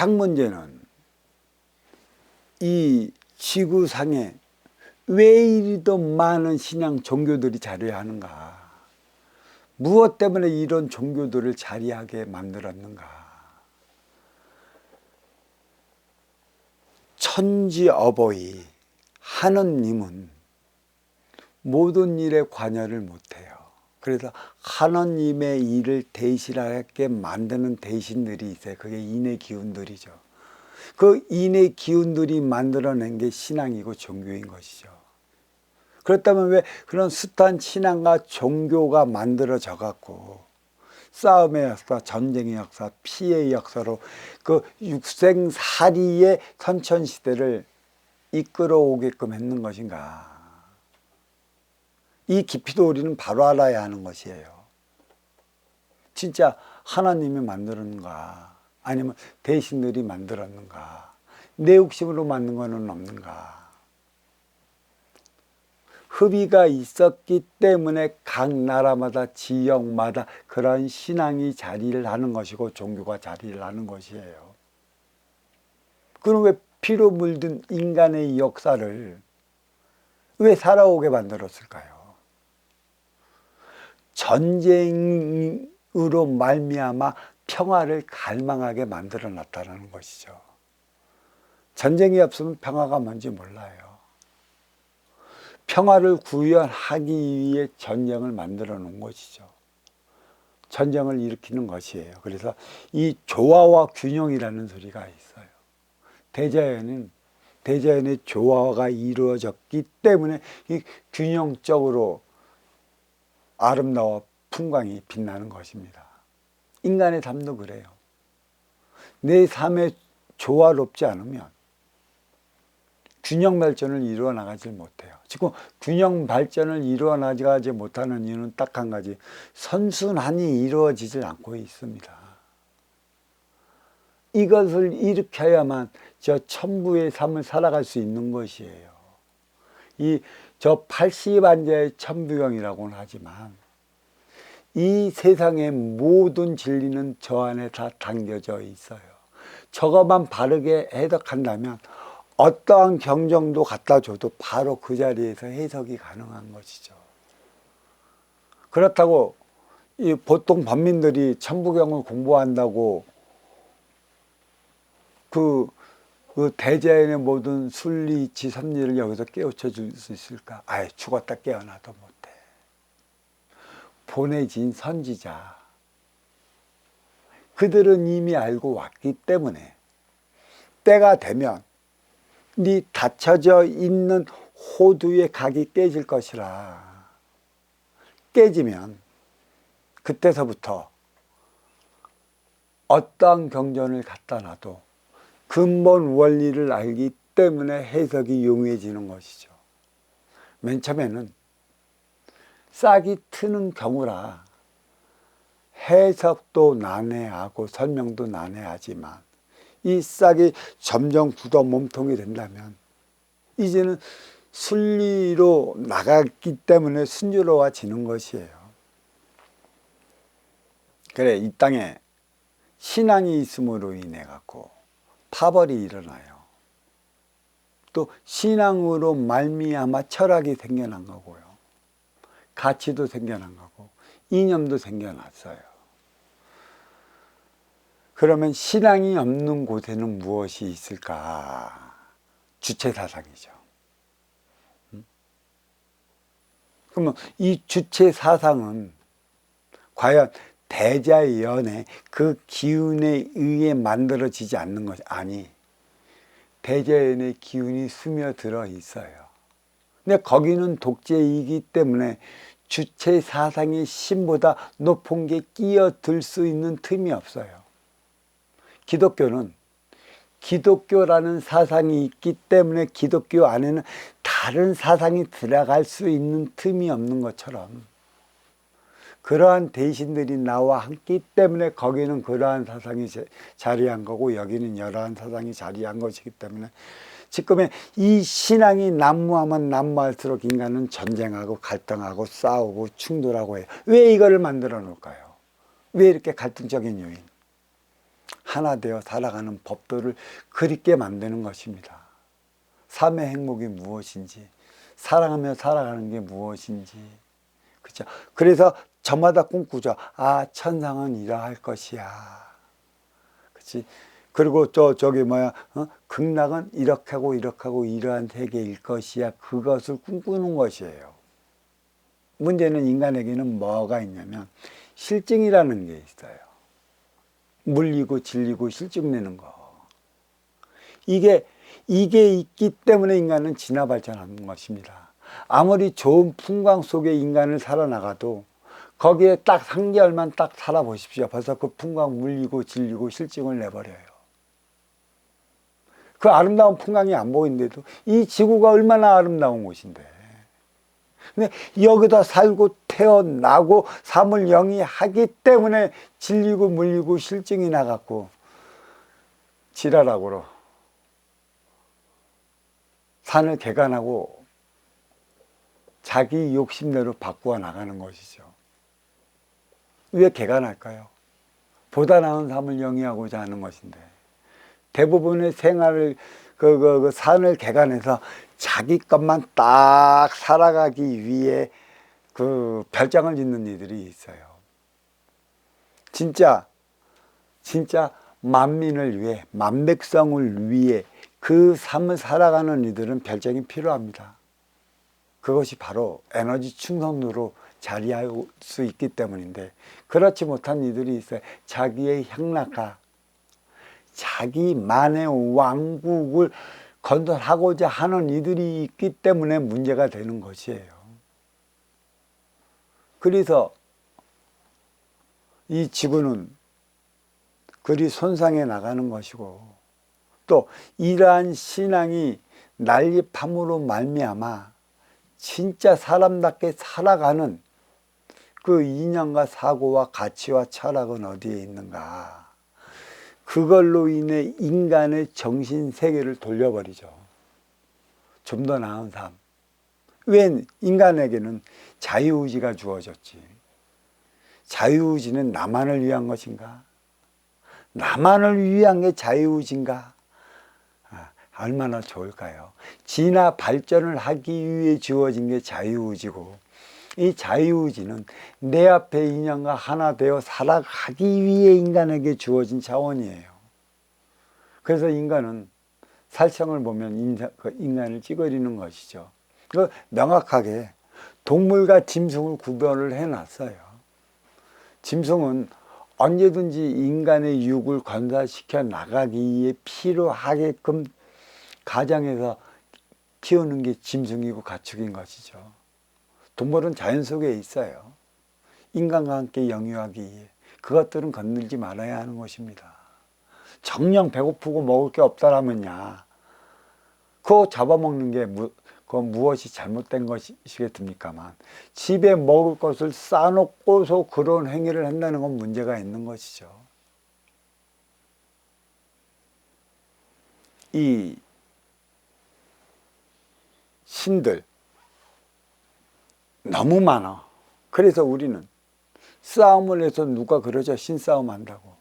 가장 문제는 이 지구상에 왜 이리도 많은 신앙 종교들이 자리하는가? 무엇 때문에 이런 종교들을 자리하게 만들었는가? 천지 어버이 하느님은 모든 일에 관여를 못해요. 그래서 하느님의 일을 대신하게 만드는 대신들이 있어요. 그게 인의 기운들이죠. 그 인의 기운들이 만들어낸 게 신앙이고 종교인 것이죠. 그렇다면 왜 그런 숱한 신앙과 종교가 만들어져 갖고 싸움의 역사, 전쟁의 역사, 피해의 역사로 그 육생살이의 선천시대를 이끌어오게끔 했는 것인가? 이 깊이도 우리는 바로 알아야 하는 것이에요. 진짜 하나님이 만들었는가? 아니면 대신들이 만들었는가? 내 욕심으로 만든 것은 없는가? 합의가 있었기 때문에 각 나라마다 지역마다 그런 신앙이 자리를 하는 것이고 종교가 자리를 하는 것이에요. 그럼 왜 피로 물든 인간의 역사를 왜 살아오게 만들었을까요? 전쟁으로 말미암아 평화를 갈망하게 만들어 놨다는 것이죠. 전쟁이 없으면 평화가 뭔지 몰라요. 평화를 구현하기 위해 전쟁을 만들어 놓은 것이죠. 전쟁을 일으키는 것이에요. 그래서 이 조화와 균형이라는 소리가 있어요. 대자연의 조화가 이루어졌기 때문에 이 균형적으로 아름다워 풍광이 빛나는 것입니다. 인간의 삶도 그래요. 내 삶에 조화롭지 않으면 균형 발전을 이루어 나가지 못해요. 지금 균형 발전을 이루어 나가지 못하는 이유는 딱 한 가지, 선순환이 이루어지질 않고 있습니다. 이것을 일으켜야만 저 천부의 삶을 살아갈 수 있는 것이에요. 저 80안자의 천부경이라고는 하지만 이 세상의 모든 진리는 저 안에 다 담겨져 있어요. 저것만 바르게 해석한다면 어떠한 경정도 갖다 줘도 바로 그 자리에서 해석이 가능한 것이죠. 그렇다고 이 보통 반민들이 천부경을 공부한다고 그 대자연의 모든 순리, 이치, 섭리를 여기서 깨우쳐 줄 수 있을까? 아예 죽었다 깨어나도 못해. 보내진 선지자. 그들은 이미 알고 왔기 때문에 때가 되면 네 닫혀져 있는 호두의 각이 깨질 것이라. 깨지면 그때서부터 어떠한 경전을 갖다 놔도 근본 원리를 알기 때문에 해석이 용이해지는 것이죠. 맨 처음에는 싹이 트는 경우라 해석도 난해하고 설명도 난해하지만 이 싹이 점점 굳어 몸통이 된다면 이제는 순리로 나갔기 때문에 순조로워지는 것이에요. 그래, 이 땅에 신앙이 있음으로 인해 갖고 파벌이 일어나요. 또 신앙으로 말미암아 철학이 생겨난 거고요. 가치도 생겨난 거고 이념도 생겨났어요. 그러면 신앙이 없는 곳에는 무엇이 있을까? 주체사상이죠. 그러면 이 주체사상은 과연 대자연의 그 기운에 의해 만들어지지 않는 것이 아니, 대자연의 기운이 스며들어 있어요. 근데 거기는 독재이기 때문에 주체사상의 신보다 높은 게 끼어들 수 있는 틈이 없어요. 기독교는 기독교라는 사상이 있기 때문에 기독교 안에는 다른 사상이 들어갈 수 있는 틈이 없는 것처럼 그러한 대신들이 나와 함께 때문에 거기는 그러한 사상이 자리한 거고 여기는 여러한 사상이 자리한 것이기 때문에 지금의 이 신앙이 난무하면 난무할수록 인간은 전쟁하고 갈등하고 싸우고 충돌하고 해요. 왜 이거를 만들어 놓을까요? 왜 이렇게 갈등적인 요인? 하나 되어 살아가는 법도를 그립게 만드는 것입니다. 삶의 행복이 무엇인지, 사랑하며 살아가는 게 무엇인지. 그렇죠? 그래서 저마다 꿈꾸죠. 아, 천상은 이러할 것이야. 그렇지? 그리고 극락은 이렇게 하고 이렇게 하고 이러한 세계일 것이야. 그것을 꿈꾸는 것이에요. 문제는 인간에게는 뭐가 있냐면 실증이라는 게 있어요. 물리고 질리고 실증내는 거. 이게 있기 때문에 인간은 진화 발전하는 것입니다. 아무리 좋은 풍광 속에 인간을 살아나가도 거기에 딱 3개월만 딱 살아보십시오. 벌써 그 풍광 물리고 질리고 실증을 내버려요. 그 아름다운 풍광이 안 보이는데도 이 지구가 얼마나 아름다운 곳인데. 근데 여기다 살고 태어나고 삶을 영위하기 때문에 질리고 물리고 실증이 나갖고 지랄하고 산을 개간하고 자기 욕심대로 바꾸어 나가는 것이죠. 왜 개간할까요? 보다 나은 삶을 영위하고자 하는 것인데 대부분의 생활을 그 산을 개간해서 자기 것만 딱 살아가기 위해 그 별장을 짓는 이들이 있어요. 진짜 만민을 위해, 만백성을 위해 그 삶을 살아가는 이들은 별장이 필요합니다. 그것이 바로 에너지 충전으로 자리할 수 있기 때문인데 그렇지 못한 이들이 있어요. 자기의 향락과 자기만의 왕국을 건설하고자 하는 이들이 있기 때문에 문제가 되는 것이에요. 그래서 이 지구는 그리 손상해 나가는 것이고 또 이러한 신앙이 난립함으로 말미암아 진짜 사람답게 살아가는 그 이념과 사고와 가치와 철학은 어디에 있는가. 그걸로 인해 인간의 정신세계를 돌려버리죠. 좀 더 나은 삶. 왜 인간에게는 자유의지가 주어졌지. 자유의지는 나만을 위한 것인가? 나만을 위한 게 자유의지인가? 얼마나 좋을까요? 진화 발전을 하기 위해 주어진 게 자유의지고 이 자유의지는 내 앞에 인연과 하나 되어 살아가기 위해 인간에게 주어진 차원이에요. 그래서 인간은 살성을 보면 인간을 찌그리는 것이죠. 명확하게 동물과 짐승을 구별을 해놨어요. 짐승은 언제든지 인간의 육을 건설시켜 나가기 위해 필요하게끔 가정에서 키우는 게 짐승이고 가축인 것이죠. 동물은 자연 속에 있어요. 인간과 함께 영유하기 위해 그것들은 건들지 말아야 하는 것입니다. 정녕 배고프고 먹을 게 없다라면야 그거 잡아먹는 게 그건 무엇이 잘못된 것이겠습니까만 집에 먹을 것을 싸놓고서 그런 행위를 한다는 건 문제가 있는 것이죠. 이 신들 너무 많아. 그래서 우리는 싸움을 해서 누가 그러죠? 신싸움 한다고.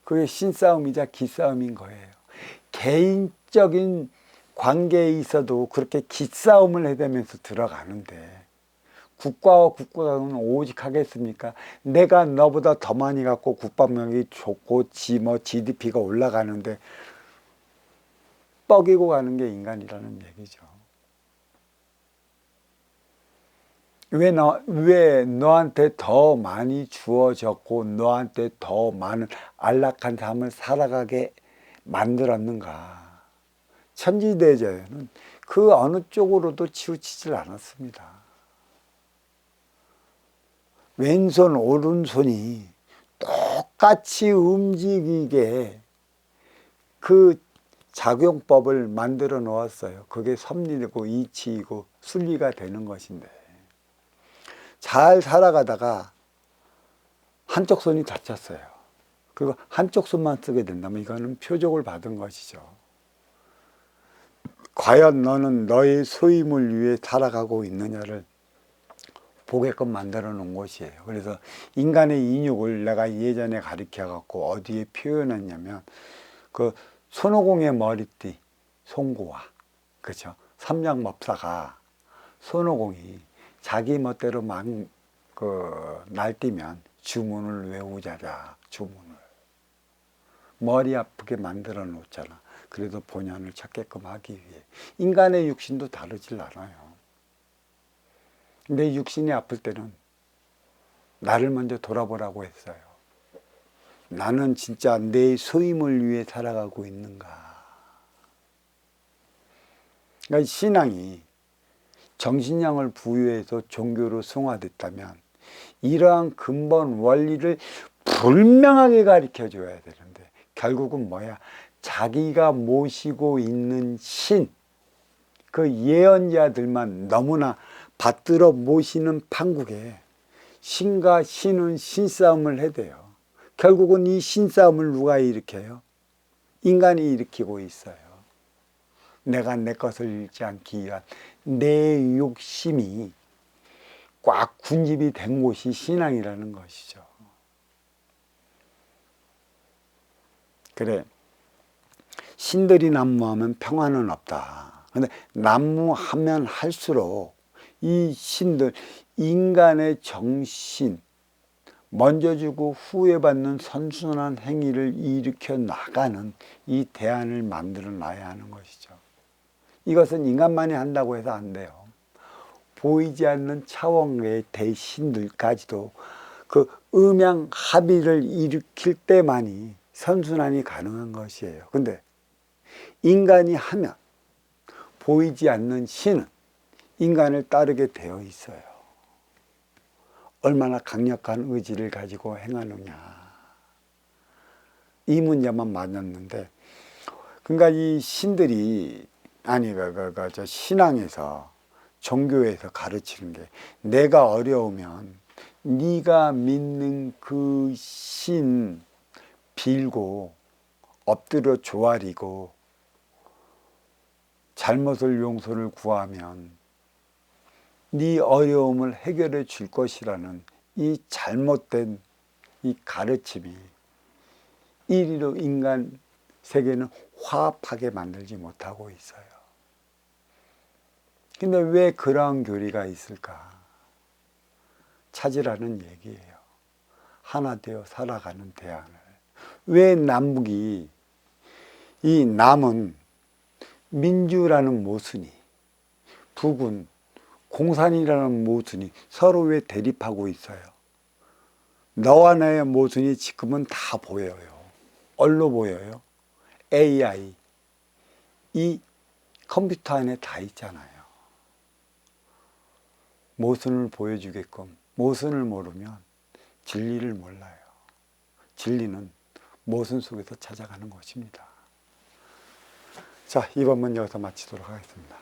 그게 신싸움이자 기싸움인 거예요. 개인적인 관계에 있어도 그렇게 기싸움을 해대면서 들어가는데 국가와 국가는 오직 하겠습니까? 내가 너보다 더 많이 갖고 국방력이 좋고 GDP가 올라가는데 뻐기고 가는 게 인간이라는 얘기죠. 왜 너한테 더 많이 주어졌고 너한테 더 많은 안락한 삶을 살아가게 만들었는가? 천지대자연은 그 어느 쪽으로도 치우치질 않았습니다. 왼손 오른손이 똑같이 움직이게 그 작용법을 만들어 놓았어요. 그게 섭리고 이치이고 순리가 되는 것인데 잘 살아가다가 한쪽 손이 다쳤어요. 그리고 한쪽 손만 쓰게 된다면 이거는 표적을 받은 것이죠. 과연 너는 너의 소임을 위해 살아가고 있느냐를 보게끔 만들어 놓은 곳이에요. 그래서 인간의 인육을 내가 예전에 가르쳐 갖고 어디에 표현했냐면 그 손오공의 머리띠 송구화, 그렇죠? 삼장법사가 손오공이 자기 멋대로 막 날뛰면 주문을 외우자자, 주문을 머리 아프게 만들어 놓잖아. 그래도 본연을 찾게끔 하기 위해. 인간의 육신도 다르질 않아요. 내 육신이 아플 때는 나를 먼저 돌아보라고 했어요. 나는 진짜 내 소임을 위해 살아가고 있는가. 그러니까 신앙이 정신량을 부여해서 종교로 승화됐다면 이러한 근본 원리를 분명하게 가르쳐 줘야 되는데 결국은 뭐야? 자기가 모시고 있는 신, 그 예언자들만 너무나 받들어 모시는 판국에 신과 신은 신싸움을 해대요. 결국은 이 신싸움을 누가 일으켜요? 인간이 일으키고 있어요. 내가 내 것을 잃지 않기 위한 내 욕심이 꽉 군집이 된 곳이 신앙이라는 것이죠. 그래, 신들이 난무하면 평화는 없다. 근데 난무하면 할수록 이 신들, 인간의 정신, 먼저 주고 후회 받는 선순환 행위를 일으켜 나가는 이 대안을 만들어 놔야 하는 것이죠. 이것은 인간만이 한다고 해서 안 돼요. 보이지 않는 차원의 대신들까지도 그 음양 합의를 일으킬 때만이 선순환이 가능한 것이에요. 근데 인간이 하면 보이지 않는 신은 인간을 따르게 되어 있어요. 얼마나 강력한 의지를 가지고 행하느냐. 이 문제만 맞았는데, 그러니까 이 신들이 저 신앙에서 종교에서 가르치는 게 내가 어려우면 네가 믿는 그 신 빌고 엎드려 조아리고 잘못을 용서를 구하면 네 어려움을 해결해 줄 것이라는 이 잘못된 이 가르침이 이리로 인간 세계는 화합하게 만들지 못하고 있어요. 근데 왜 그러한 교리가 있을까? 찾으라는 얘기예요. 하나 되어 살아가는 대안을. 왜 남북이, 이 남은 민주라는 모순이, 북은 공산이라는 모순이 서로 왜 대립하고 있어요? 너와 나의 모순이 지금은 다 보여요. 얼로 보여요? AI, 이 컴퓨터 안에 다 있잖아요. 모순을 보여주게끔, 모순을 모르면 진리를 몰라요. 진리는 모순 속에서 찾아가는 것입니다. 자, 이번 문 여기서 마치도록 하겠습니다.